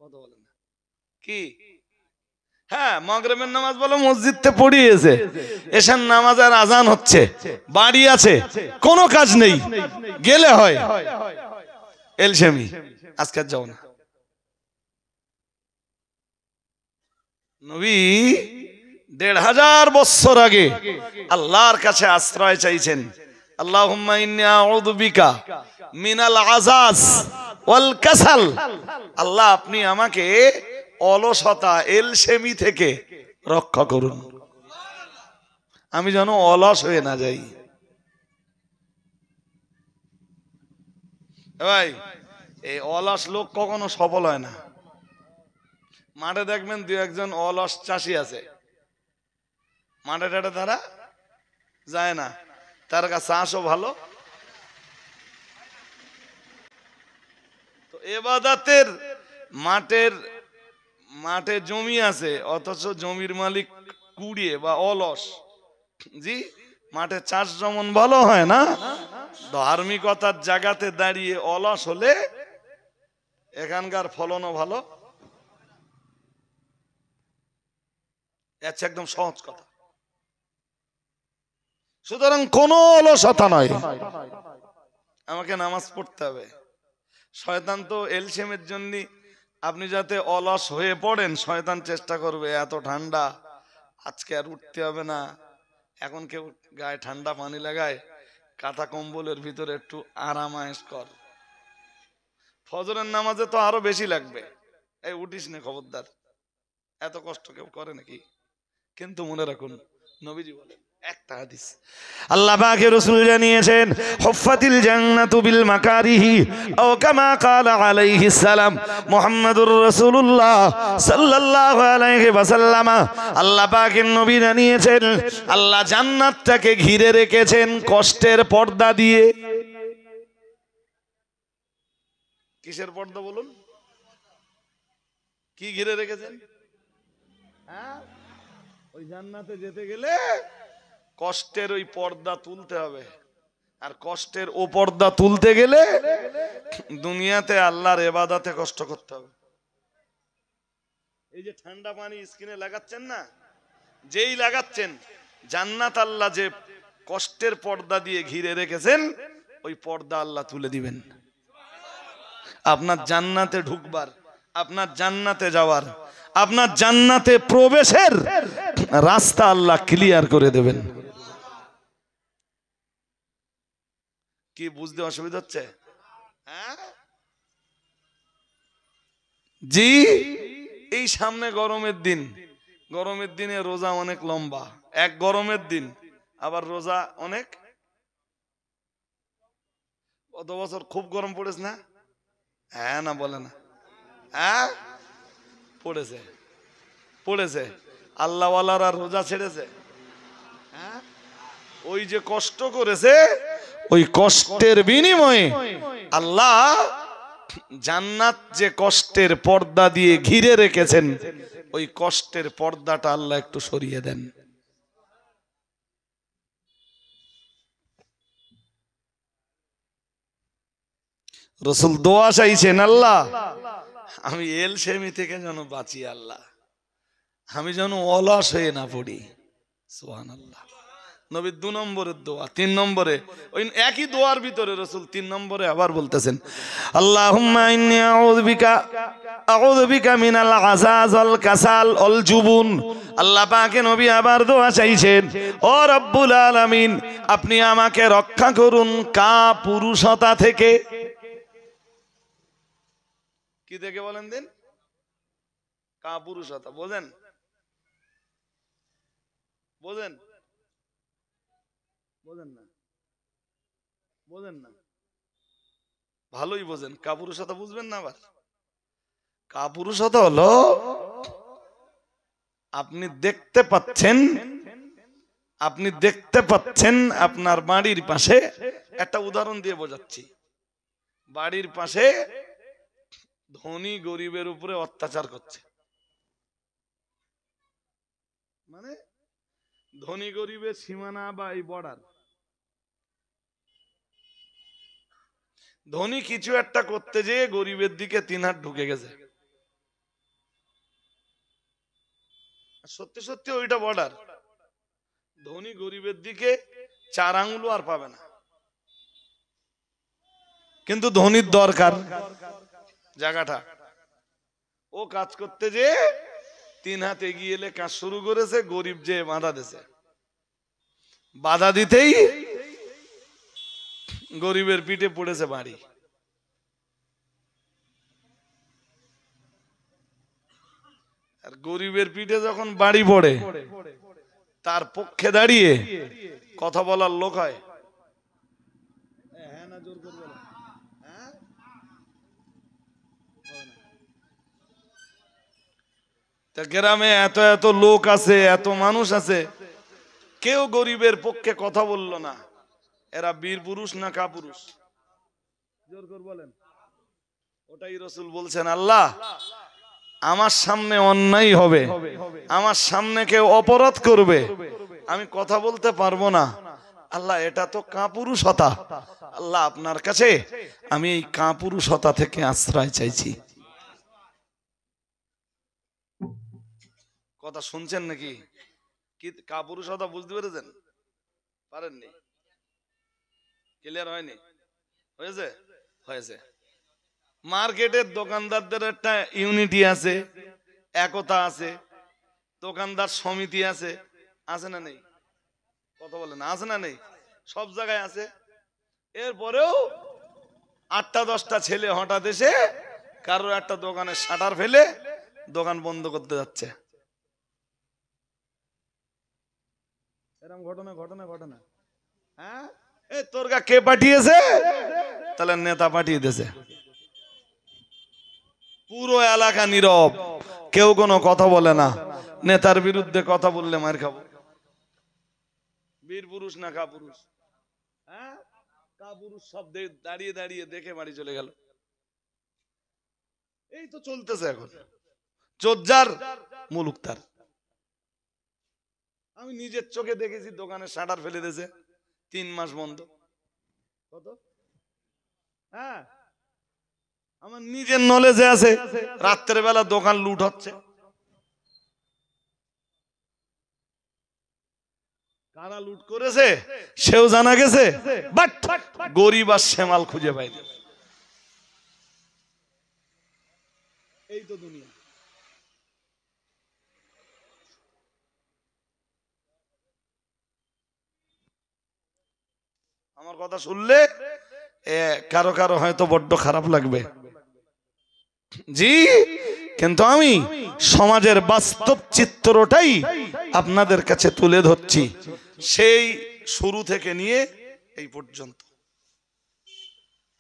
কথা বলেন না কি? হ্যাঁ, মাগরিবের নামাজ বলো মসজিদে পড়িয়েছে, এশার নামাজ আর আজান হচ্ছে, বাড়ি আছে, কোনো কাজ নেই, গেলে হয় এলসেমি। আজকে যাও না। নবী ১৫০০ বছর আগে আল্লাহর কাছে আশ্রয় চাইছেন, আল্লাহুম্মা ইন্নী আউযু বিকা মিনাল আযাস ওয়াল কাসাল। আল্লাহ আপনি আমাকে অলসতা, এলসেমি থেকে রক্ষা করুন, আমি যেন অলস হয়ে না যাই। ভাই এই অলস লোক কখনো সফল হয় না। মাঠে দেখবেন দু একজন অলস চাষি আছে, মাঠে টাটে তারা যায় না, তার কাছে চাষও ভালো। তো ইবাদতের মাঠের মাঠে জমি আছে অথচ জমির মালিক কুড়িয়ে বা অলস, জি মাঠে চাষ যেমন ভালো হয় না, ধার্মিকতার জায়গাতে দাঁড়িয়ে অলস হলে এখানকার ফলনও ভালো। আচ্ছা, একদম সহজ কথা। সুতরাং কোনো অলসতা নয়, আমাকে নামাজ পড়তে হবে। শয়তান তো এলসেমের জন্য আপনি যাতে অলস হয়ে পড়েন, শয়তান চেষ্টা করবে এত ঠান্ডা আজকে আর উঠতে হবে না। এখন কেউ গায়ে ঠান্ডা পানি লাগায়, কাঁথা কম্বলের ভিতরে একটু আরাম আয়েশ কর। ফজরের নামাজে তো আরো বেশি লাগবে, এই উঠিস না খবরদার, এত কষ্ট কেউ করে নাকি? কিন্তু মনে রাখুন, নবীজি বলেন একটা হাদিস, আল্লাহ পাকের রাসূল জানিয়েছেন, হুফাতিল জান্নাতু বিল মাকারিহি আও কামা ক্বালা আলাইহিস সালাম মুহাম্মাদুর রাসূলুল্লাহ সাল্লাল্লাহু আলাইহি ওয়াসাল্লাম। আল্লাহ পাকের নবী জানিয়েছেন, আল্লাহ জান্নাতটাকে ঘিরে রেখেছেন কষ্টের পর্দা দিয়ে। কিসের পর্দা বলুন? কি ঘিরে রেখেছেন? হ্যাঁ, ওই জান্নাতে যেতে গেলে কষ্টের ওই পর্দা তুলতে হবে। আর কষ্টের ও পর্দা তুলতে গেলে দুনিয়াতে আল্লাহর ইবাদতে কষ্ট করতে হবে। এই যে ঠান্ডা পানি স্কিনে লাগাচ্ছেন না, যেই লাগাচ্ছেন, জান্নাত আল্লাহ যে কষ্টের পর্দা দিয়ে ঘিরে রেখেছেন, ওই পর্দা আল্লাহ তুলে দিবেন। আপনার জান্নাতে ঢুকবার, আপনার জান্নাতে যাওয়ার, আপনার জান্নাতে প্রবেশের রাস্তা আল্লাহ ক্লিয়ার করে দেবেন। কি বুঝতে অসুবিধা হচ্ছে? হ্যাঁ জি, এই সামনে গরমের দিন, গরমের দিনে রোজা অনেক লম্বা, এক গরমের দিন আবার রোজা অনেক। গত বছর খুব গরম পড়েছে না? হ্যাঁ না বলে না? হ্যাঁ পড়েছে, পড়েছে। আল্লাহওয়ালারা রোজা ছেড়েছে। হ্যাঁ, ওই যে কষ্ট করেছে, ওই কষ্টের বিনিময়ে আল্লাহ জান্নাত যে কষ্টের পর্দা দিয়ে ঘিরে রেখেছেন, ওই কষ্টের পর্দাটা আল্লাহ একটু সরিয়ে দেন। রাসূল দোয়া চাইছেন, আল্লাহ আমি এলসেমি থেকে যেন বাঁচি, আল্লাহ আমি যেন অলস হয়ে না পড়ি। সুবহানাল্লাহ। নবীর 2 নম্বরের দোয়া। 3 নম্বরে ওই একই দোয়ার ভিতরে রাসূল 3 নম্বরে আবার বলতেছেন, আল্লাহুম্মা ইন্নী আউযু বিকা মিনাল আযাজ ওয়াল কাসাল ওয়াল জুবুন। আল্লাহ পাকে নবী আবার দোয়া চাইছেন, ও রব্বুল আলামিন আপনি আমাকে রক্ষা করুন কাপুরুষতা থেকে। কি থেকে বলেন দিন? কাপুরুষতা। বোঝেন? বোঝেন? বোঝেন না? বোঝেন না? ভালোই বোঝেন, কাপুরুষতা বুঝবেন না আবার? কাপুরুষতা হলো আপনি দেখতে পাচ্ছেন, আপনি দেখতে পাচ্ছেন আপনার বাড়ির পাশে, একটা উদাহরণ দিয়ে বোঝাচ্ছি, বাড়ির পাশে ধনী গরিবের উপরে অত্যাচার করছে, মানে ধনী গরিবের সীমানা বা এই বর্ডার, ধনী কিছু একটা করতে যেয়ে গরিবের দিকে 3 হাত ঢুকে গেছে, সত্যি সত্যি ওইটা বর্ডার, ধনী গরিবের দিকে 4 আঙ্গুল আর পাবে না, কিন্তু ধনীর দরকার জায়গাটা, ও কাজ করতে যেয়ে 3 হাত এগিয়ে এলে কাজ শুরু করেছে, গরিব যে বাধা দিছে, বাধা দিতেই গরিবের পিঠে পড়েছে বাড়ি। আর গরিবের পিঠে যখন বাড়ি পড়ে, তার পক্ষে দাঁড়িয়ে কথা বলার লোক হয়? হ্যাঁ না জোর করে বলেন। হ্যাঁ, তা গ্রামে এত এত লোক আছে, এত মানুষ আছে, কেউ গরিবের পক্ষে কথা বলল না। এরা বীর পুরুষ না কাপুরুষ? জোর করে বলেন। ওটাই রাসূল বলছেন, আল্লাহ আমার সামনে অন্যায় হবে, আমার সামনে কেউ অপরাধ করবে, আমি কথা বলতে পারবো না। আল্লাহ এটা তো কাপুরুষতা, আল্লাহ আপনার কাছে আমি এই কাপুরুষতা থেকে আশ্রয় চাইছি। কথা শুনছেন নাকি? কি কাপুরুষতা বুঝতে পেরেছেন? পারেননি? ক্লিয়ার হয়নি? হয়েছে? হয়েছে। মার্কেটের দোকানদারদের একটা ইউনিটি আছে, একতা আছে, দোকানদার সমিতি আছে, আছে না নেই? কথা বলেন, আছে না নেই? সব জায়গায় আছে। এরপরেও 8টা-10টা ছেলে হঠাৎ এসে কারোর একটা দোকানের শাটার ফেলে দোকান বন্ধ করতে যাচ্ছে। এরকম ঘটনা ঘটনা ঘটনা। হ্যাঁ, এই তোর গা কে পাঠিয়েছে? তাহলে নেতা পাঠিয়ে দিয়েছে। পুরো এলাকা নীরব, কেউ কোনো কথা বলে না। নেতার বিরুদ্ধে কথা বললে মার খাবো। বীর পুরুষ না কাপুরুষ? হ্যাঁ, কাপুরুষ সব দাঁড়িয়ে দাঁড়িয়ে দেখে বাড়ি চলে গেল। এই তো চলতেছে এখন, চোজ্জার মুলুক তার। আমি নিজের চোখে দেখেছি, দোকানের শাটার ফেলে দিয়েছে, 3 মাস বন্ধ। কত? হ্যাঁ, আমার নিজের নলেজে আছে, রাত্রের বেলা দোকান লুট হচ্ছে। কারা লুট করেছে সেও জানা গেছে, বাট গরিব আর শ্যামাল খুঁজে পাইনি। এই তো দুনিয়া। আমার কথা শুনলে কারো কারো হয়তো বড্ড খারাপ লাগবে, জি, কিন্তু আমি সমাজের বাস্তব চিত্রটাই আপনাদের কাছে তুলে ধরছি, সেই শুরু থেকে নিয়ে এই পর্যন্ত।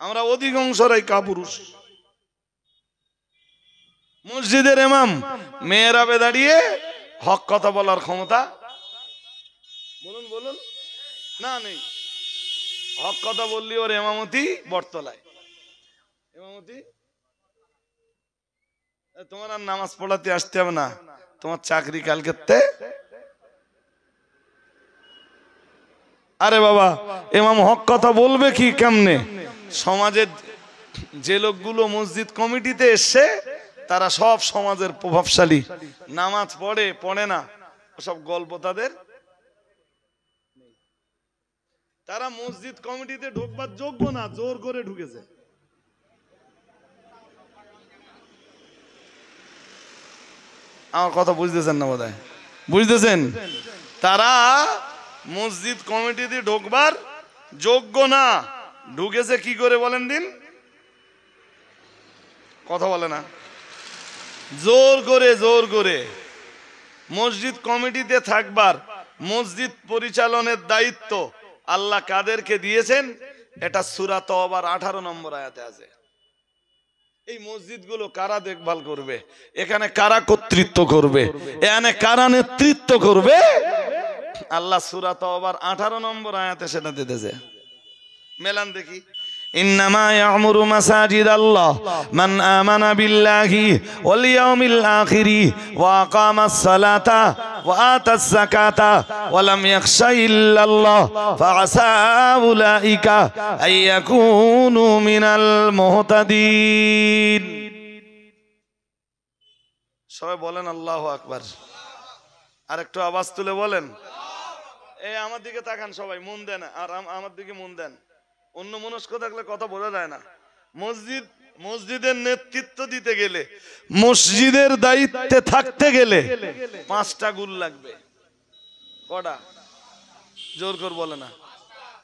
আমরা অধিকাংশরাই কাপুরুষ। মসজিদের ইমাম মেহরাবে দাঁড়িয়ে হক কথা বলার ক্ষমতা, বলুন বলুন, না নেই। হক কথা বললি ওর ইমামতি বটতলায়। ইমামতি, তোমার আর নামাজ পড়াতে আসতে হবে না, তোমার চাকরি কালকেতে। আরে বাবা, ইমাম হক কথা বলবে কি কেমনে? সমাজের যে লোকগুলো মসজিদ কমিটিতে এসছে তারা সব সমাজের প্রভাবশালী, নামাজ পড়ে পড়ে না সব গল্প তাদের। তারা মসজিদ কমিটিতে ঢোকবার যোগ্য না, জোর করে ঢুকেছে। আমার কথা বুঝতেছেন না বোধহয়? বুঝতেছেন? তারা মসজিদ কমিটিতে ঢোকবার যোগ্য না, ঢুকেছে কি করে বলেন দিন? কথা বলে না, জোর করে জোর করে। মসজিদ কমিটিতে থাকবার, মসজিদ পরিচালনের দায়িত্ব আল্লাহ কাদেরকে দিয়েছেন? এটা সূরা তওবার 18 নম্বর আয়াতে আছে। এই মসজিদগুলো কারা দেখভাল করবে? এখানে কারা কর্তৃত্ব করবে? এখানে কারা নেতৃত্ব করবে? আল্লাহ সূরা তওবার 18 নম্বর আয়াতে সেটা দিতেছে। মেলান দেখি। ইন্নামা ইয়ামুরু মাসাজিদাল্লাহ মান আমানা বিল্লাহি ওয়াল ইয়াউমিল আখিরি ওয়া আকামাস সালাতা ওয়া আতাস যাকাতা ওয়া লাম ইয়াখশা ইল্লাল্লাহ ফাআসা উলাইকা আইয়াকুনু মিনাল মুহতাদিন। সবাই বলেন আল্লাহু আকবার। আর একটু আওয়াজ তুলে বলেন। এই আমার দিকে তাকান সবাই, মন দেন, আর আমার দিকে মন দেন। অন্য মনস্ক থাকলে কথা বোঝা যায় না। মসজিদের নেতৃত্ব দিতে গেলে, মসজিদের দায়িত্বে থাকতে গেলে 5টা গুণ লাগবে। কটা? জোর করে বলে না।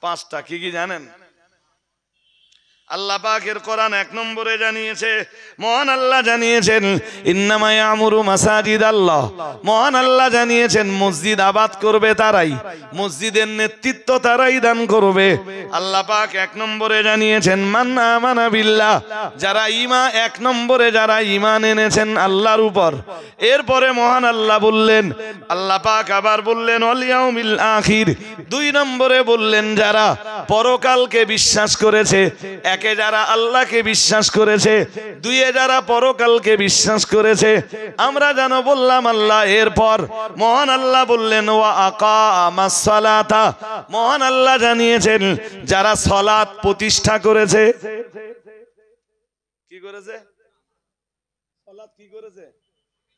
5টা। কি কি জানেন? আল্লাহ পাকের কোরআন 1 নম্বরে জানিয়েছে, মহান আল্লাহ জানিয়েছেন ইন্নামা ইয়ামুরু মাসাজিদাল্লাহ। মহান আল্লাহ জানিয়েছেন মসজিদ আবাদ করবে তারাই, মসজিদের নেতৃত্ব তারাই দান করবে। আল্লাহ পাক 1 নম্বরে জানিয়েছেন মান আমানা বিল্লাহ, যারা 1 নম্বরে যারা ঈমান এনেছেন আল্লাহর উপর। এরপরে মহান আল্লাহ বললেন, আল্লাহ পাক আবার বললেন ওয়াল ইয়াউমিল আখির। 2 নম্বরে বললেন যারা পরকালকে বিশ্বাস করেছে। একে যারা আল্লাহকে বিশ্বাস করেছে, দুইয়ে যারা পরকালকে বিশ্বাস করেছে। আমরা যেন বললাম আল্লাহ, এরপর মহান আল্লাহ বললেন ওয়া আকামাস সালাতা, মহান আল্লাহ জানিয়েছেন যারা সালাত প্রতিষ্ঠা করেছে। কি করেছে? সালাত কি করেছে?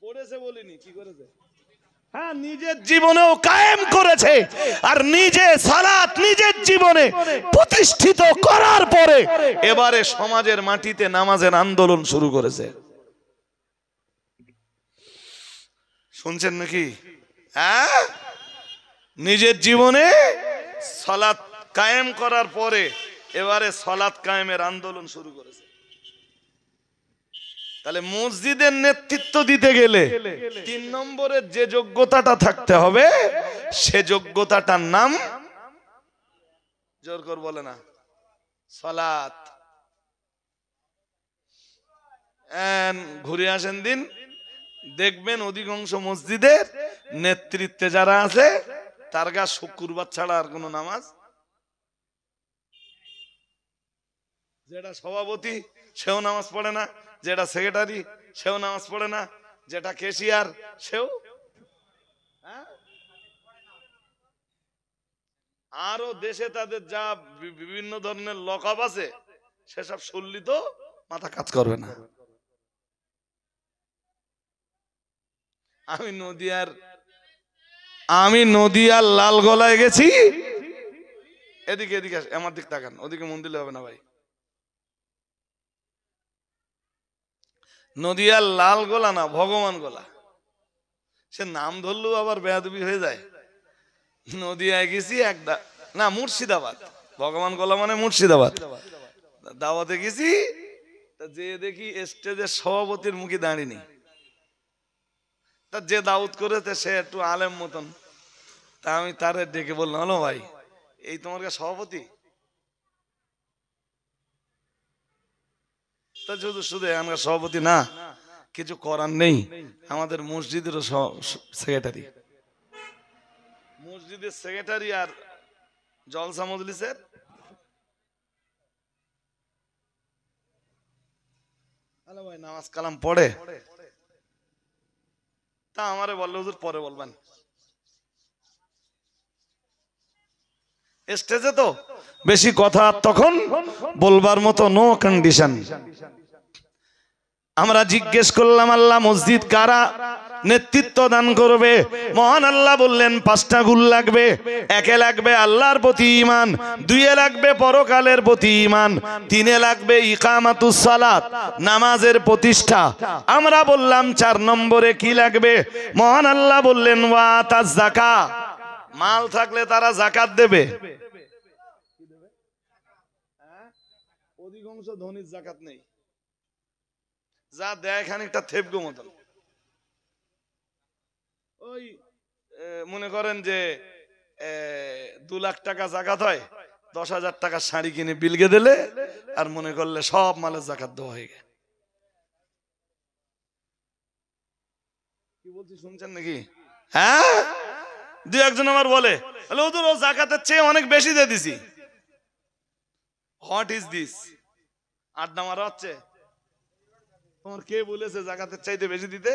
পড়েছে বলিনি, কি করেছে? হ্যাঁ, নিজের জীবনেও কায়েম করেছে। আর নিজে সালাত নিজের জীবনে প্রতিষ্ঠিত করার পরে এবারে সমাজের মাটিতে নামাজের আন্দোলন শুরু করেছে। শুনছেন নাকি? হ্যাঁ, নিজের জীবনে সালাত কায়েম করার পরে এবারে সালাত কায়েমের আন্দোলন শুরু করেছে। তাহলে মসজিদের নেতৃত্ব দিতে গেলে 3 নম্বরের যে যোগ্যতাটা থাকতে হবে, সে যোগ্যতাটার নাম, জোর করে বলে না, সালাত। ঘুরে আসেন দিন, দেখবেন অধিকাংশ মসজিদের নেতৃত্বে যারা আছে তার গা শুক্রবার ছাড়া আর কোন নামাজ, যেটা সভাপতি সেও নামাজ পড়ে না, যেটা সেক্রেটারি সেও নামাজ পড়ে না, যেটা ক্যাশিয়ার সেও। আরো দেশে তাদের যা বিভিন্ন ধরনের লকআপ আছে, সেসব শুনলি তো মাথা কাজ করবে না। আমি নদিয়ার লালগোলায় গেছি। এদিকে এদিকে আমার দিক তাকান, ওদিকে মন দিলে হবে না ভাই। নদিয়ার লালগোলা না, ভগবান গোলা, সে নাম ধরলেও আবার বেয়াদবি হয়ে যায়। নদিয়ায় গেছি একটা, না মুর্শিদাবাদ, ভগবান গোলা মানে মুর্শিদাবাদ। দাওয়াতে গেছি, যে দেখি স্টেজের সভাপতির মুখে দাঁড়িয়ে, তা যে দাওয়াত করেছে সে একটু আলেম মতন। তা আমি তারে ডেকে বললাম, হলো ভাই, এই তোমার কাছে সভাপতি? তা শুধু শুধু এখানকার সভাপতি না, কিছু করার নেই, আমাদের মসজিদেরও সেক্রেটারি, মসজিদের সেক্রেটারি আর জলসা মজলিসের। হ্যালো ভাই, নামাজ কালাম পড়ে? তা আমারে বললো হুজুর পরে বলবেন, স্টেজে তো বেশি কথা তখন বলবার মতো নো কন্ডিশন। আমরা জিজ্ঞেস করলাম আল্লাহ মসজিদ কারা নেতৃত্ব দান করবে? মহান আল্লাহ বললেন 5টা গুণ লাগবে। 1 লাগবে আল্লাহর প্রতি ঈমান, 2 লাগবে পরকালের প্রতি ঈমান, 3 লাগবে ইকামাতুস সালাত, নামাজের প্রতিষ্ঠা। আমরা বললাম 4 নম্বরে কি লাগবে? মহান আল্লাহ বললেন ওয়া আতাজ যাকাত, মাল থাকলে তারা যাকাত দেবে। অধিকাংশ ধনীর যাকাত নেই, যা দেয় খানিকটা থেপগো মতন। ওই মনে করেন যে 2 লাখ টাকা যাকাত হয়, 10,000 টাকা শাড়ি কিনে বিলগে দিলে আর মনে করলে সব মালের যাকাত দেওয়া হয়ে গেছে। কি বলছি শুনছেন নাকি? হ্যাঁ, 2-1 আমার বলে, হুজুর ও যাকাতের চেয়ে অনেক বেশি দিয়ে দিছি। What is this? আড্ডা মারা হচ্ছে? তোমার কে বলেছে যাকাতের চাইতে বেশি দিতে?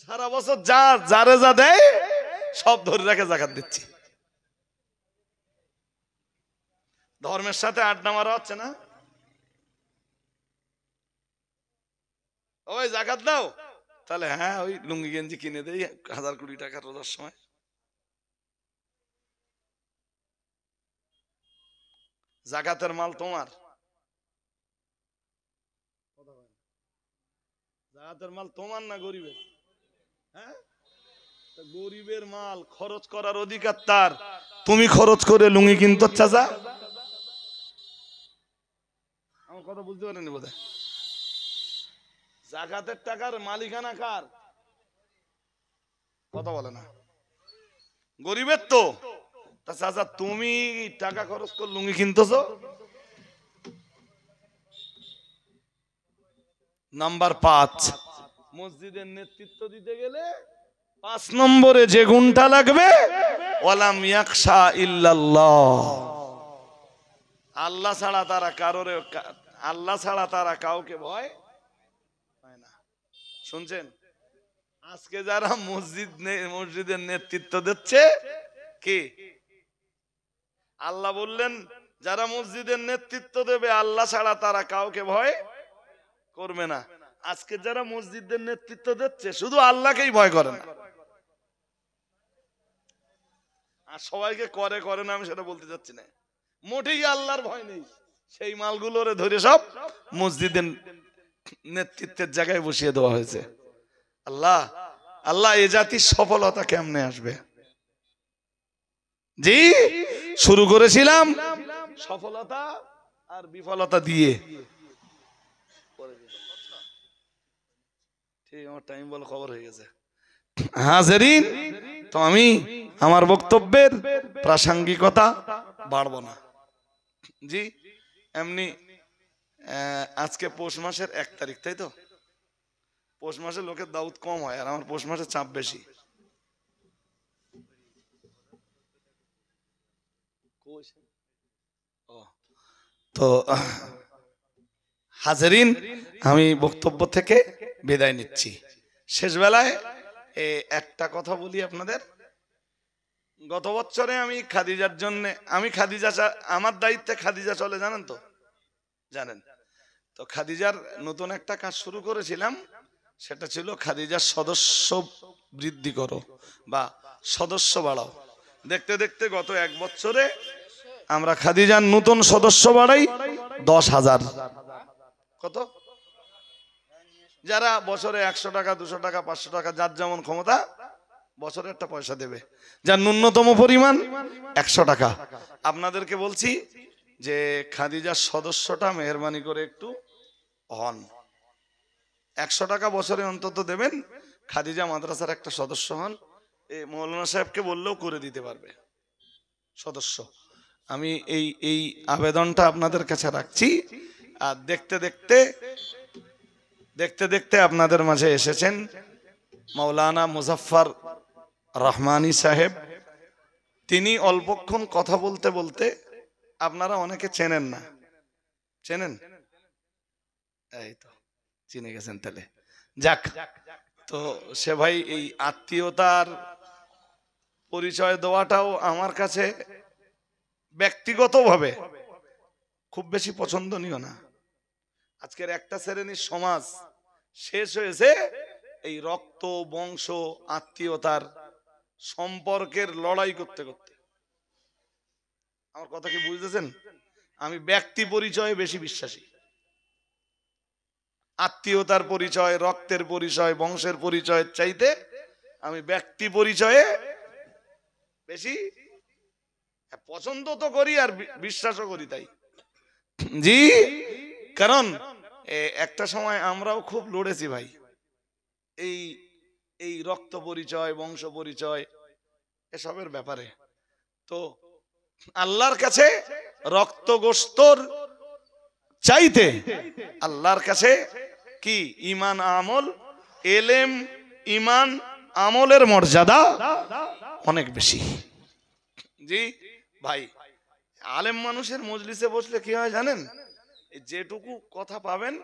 সারা বছর যা যারে যা দেয় সব ধরে রাখে যাকাত দিচ্ছি। ধর্মের সাথে আড্ডা মারা হচ্ছে না? ওই যাকাত দাও, তাহলে হ্যাঁ ওই লুঙ্গি গেঞ্জি কিনে দেই 1000-20 টাকা রোজার সময়। যাকাতের মাল তোমার, যাকাতের মাল তোমার না গরিবের? হ্যাঁ, গরিবের মাল খরচ করার অধিকার তার, তুমি খরচ করে লুঙ্গি কিনতে চাচা? আমার কথা বুঝতে পারেনি বোধ হয়। যাকাতের টাকার মালিকানা কার? কথা বলে না, গরিবের তো। তা চাচা তুমি টাকা খরচ করে লুঙ্গি কিনতেছো? নাম্বার 5, মসজিদের নেতৃত্ব দিতে গেলে 5 নম্বরে যে গুণটা লাগবে, ওয়ালাম ইয়াখশা ইল্লাল্লাহ, আল্লাহ ছাড়া তারা আল্লাহ ছাড়া তারা কাউকে ভয় পায় না। শুনছেন, আজকে যারা মসজিদের নেতৃত্ব দিচ্ছে কি, আল্লাহ বললেন যারা মসজিদের নেতৃত্ব দেবে আল্লাহ ছাড়া তারা কাউকে ভয় করবে না। আজকে যারা মসজিদের নেতৃত্ব দিচ্ছে শুধু আল্লাহকেই ভয় করে না। আর সবাইকে করে না আমি সেটা বলতে চাচ্ছি না, মোটেই আল্লাহর ভয় নেই। সেই মালগুলোরে ধরে সব মসজিদের নেতৃত্বের জায়গায় বসিয়ে দেওয়া হয়েছে। আল্লাহ আল্লাহ এ জাতির সফলতা কেমনে আসবে? জি, শুরু করেছিলাম সফলতা আর বিফলতা দিয়ে। ঠিক আমার টাইম বল খবর হয়ে গেছে। হাজারিন, তো আমি আমার বক্তব্যের প্রাসঙ্গিকতা বাড়বো না। জি, এমনি আজকে পৌষ মাসের 1 তারিখ, তাই তো? পৌষ মাসে লোকের দাউদ কম হয় আর আমার পৌষ মাসে চাপ বেশি। তো হাজারিন, আমি বক্তব্য থেকে বিদায় নিচ্ছি। শেষ বেলায় একটা কথা বলি আপনাদের। গত বছরে আমি খাদিজার জন্য, আমার দায়িত্বে খাদিজা চলে, জানেন তো? জানেন তো। খাদিজার নতুন একটা কাজ শুরু করেছিলাম, সেটা ছিল খাদিজার সদস্য বৃদ্ধি করো বা সদস্য বাড়াও। দেখতে দেখতে গত 1 বছরে আমরা খাদিজার নতুন সদস্য বাড়াই 10,000। কত? যারা বছরে 100 টাকা, 200 টাকা, 500 টাকা, যার যেমন ক্ষমতা বছরে একটা পয়সা দেবে, যার ন্যূনতম পরিমাণ 100 টাকা। আপনাদেরকে বলছি যে খাদিজার সদস্যটা মেহেরবানি করে একটু হন। 100 টাকা বছরে অন্তত দেবেন, খাদিজা মাদ্রাসার একটা সদস্য হন। এই মৌলানা সাহেবকে বললেও করে দিতে পারবে সদস্য। আমি এই আবেদনটা আপনাদের কাছে রাখছি। আর দেখতে দেখতে আপনাদের মাঝে এসেছেন মাওলানা মুজাফফর রহমানী সাহেব। তিনি অল্পক্ষণ কথা বলতে বলতে, আপনারা অনেকে চেনেন না, চেনেন? এই তো চিনে গেছেন তাহলে, যাক। তো সে ভাই এই আত্মীয়তার পরিচয় দেওয়াটাও আমার কাছে ব্যক্তিগতভাবে খুব বেশি পছন্দনীয় না। আজকের একটা শ্রেণীর সমাজ শেষ হয়েছে এই রক্ত, বংশ, আত্মীয়তার সম্পর্কের লড়াই করতে করতে। আমার কথা কি বুঝতেছেন? আমি ব্যক্তি পরিচয়ে বেশি বিশ্বাসী। আত্মীয়তার পরিচয়, রক্তের পরিচয়, বংশের পরিচয়ের চাইতে আমি ব্যক্তি পরিচয়ে বেশি পছন্দ তো করি আর বিশ্বাসও করি। তাই জি, কারণ একটা সময় আমরাও খুব লড়েছি ভাই এই রক্ত পরিচয়, বংশ পরিচয় এসবের ব্যাপারে। তো আল্লাহর কাছে রক্ত গোস্তর চাইতে আল্লাহর কাছে কি ঈমান, আমল, এলেম, ঈমান, আমলের মর্যাদা অনেক বেশি। জি ভাই, আলেম মানুষের মজলিসে বসলে কি হয় জানেন? যেটুকু কথা পাবেন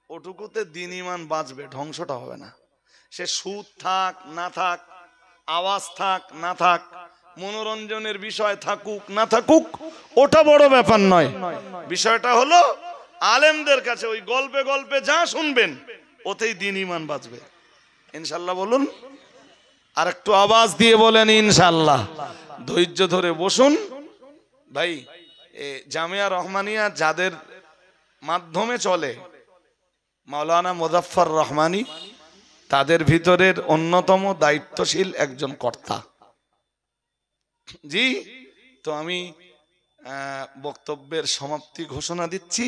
ওটুকুতে দিন ঈমান বাঁচবে, ধ্বংসটা হবে না। সে সুদ থাক না থাক, আওয়াজ থাক না থাক, মনোরঞ্জনের বিষয় থাকুক না থাকুক, ওটা বড় ব্যাপার নয়। বিষয়টা হলো আলেমদের কাছে ওই গল্পে গল্পে যা শুনবেন ওতেই দিন ঈমান বাঁচবে ইনশাল্লাহ। বলুন আর একটু আওয়াজ দিয়ে বলেন ইনশাল্লাহ। ধৈর্য ধরে বসুন ভাই। জামিয়া রহমানিয়া যাদের মাধ্যমে চলে, মাওলানা মুজাফফর রহমানী তাদের ভিতরের অন্যতম দায়িত্বশীল একজন কর্তা। জি, তো আমি বক্তব্যের সমাপ্তি ঘোষণা দিচ্ছি।